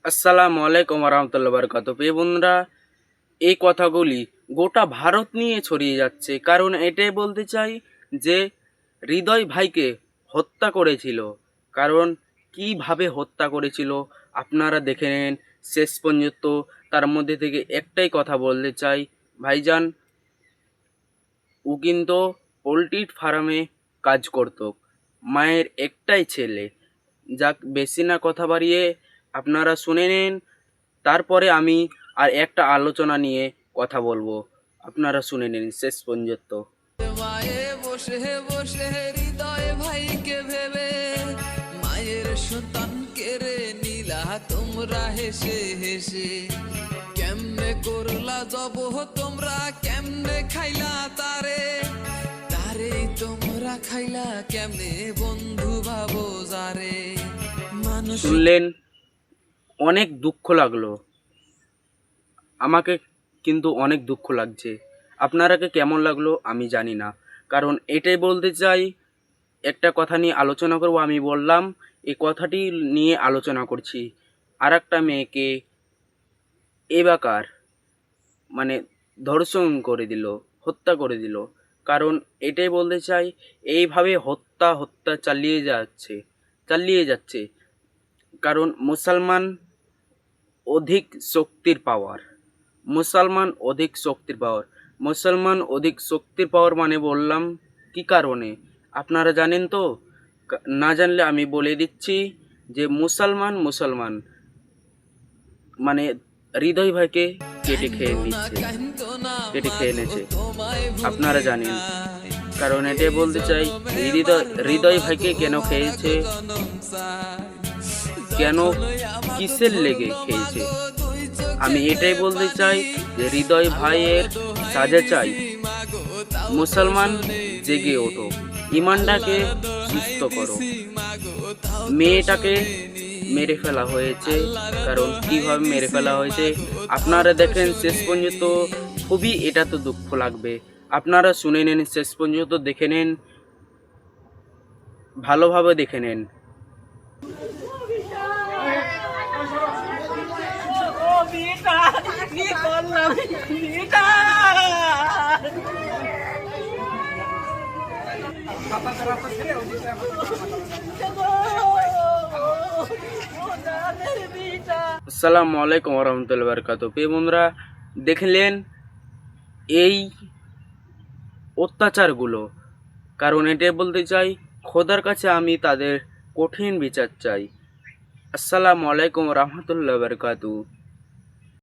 আসসালামু আলাইকুম রহমতুল্লাহ বরকাত। প্রিয় বন্ধুরা, এই কথাগুলি গোটা ভারত নিয়ে ছড়িয়ে যাচ্ছে, কারণ এটাই বলতে চাই যে হৃদয় ভাইকে হত্যা করেছিল। কারণ কিভাবে হত্যা করেছিল আপনারা দেখে নেন শেষ পর্যন্ত। তার মধ্যে থেকে একটাই কথা বলতে চাই, ভাইজান ও কিন্তু পোলট্রির ফার্মে কাজ করত, মায়ের একটাই ছেলে। যাক, বেশি না কথা বাড়িয়ে আপনারা শুনে নিন, তারপরে আমি আর একটা আলোচনা নিয়ে কথা বলবো। আপনারা শুনে নিন শেষ পর্যন্ত। মায়ে বসে বসে হৃদয় ভাইকে ভেবে মায়ের সন্তান কেড়ে নিলা তোমরা হেসে হেসে। কেমনে করলা জব তোমরা, কেমনে খাইলা তারে তারে তোমরা খাইলা কেমনে বন্ধু ভাবো যারে। মানুষ শুনলেন, অনেক দুঃখ লাগলো আমাকে, কিন্তু অনেক দুঃখ লাগছে। আপনারাকে কেমন লাগলো আমি জানি না, কারণ এটাই বলতে চাই, একটা কথা নিয়ে আলোচনা করব। আমি বললাম এই কথাটি নিয়ে আলোচনা করছি। আর একটা মেয়েকে এবাকার মানে ধর্ষণ করে দিল, হত্যা করে দিল। কারণ এটাই বলতে চাই, এইভাবে হত্যা চালিয়ে যাচ্ছে। কারণ মুসলমান অধিক শক্তির পাওয়ার, মুসলমান অধিক শক্তির পাওয়ার মানে বললাম কি কারণে আপনারা জানেন তো? না জানলে আমি বলে দিচ্ছি যে মুসলমান মানে হৃদয় ভাইকে কেটে খেয়ে এনেছে, আপনারা জানেন। কারণ এটাই বলতে চাই, হৃদয় ভাইকে কেন খেয়েছে, কেন, কিসের লেগে খেয়েছে, আমি এটাই বলতে চাই যে হৃদয় ভাইয়ের সাজা চাই। মুসলমান জেগে ওঠো, ইমানটাকে সুস্থ করো। মেয়েটাকে মেরে ফেলা হয়েছে, কারণ কিভাবে মেরে ফেলা হয়েছে আপনারা দেখেন শেষ পর্যন্ত। খুবই এটা তো দুঃখ লাগবে, আপনারা শুনে নেন শেষ পর্যন্ত, দেখে নেন, ভালোভাবে দেখে নেন। আসসালামু আলাইকুম রহমতুল্লাহ বরকাত। প্রিয় বন্ধুরা, দেখলেন এই অত্যাচারগুলো, কারণ এটাই বলতে চাই, খোদার কাছে আমি তাদের কঠিন বিচার চাই। আসসালামু আলাইকুম রহমতুল্লাহ বরকাত।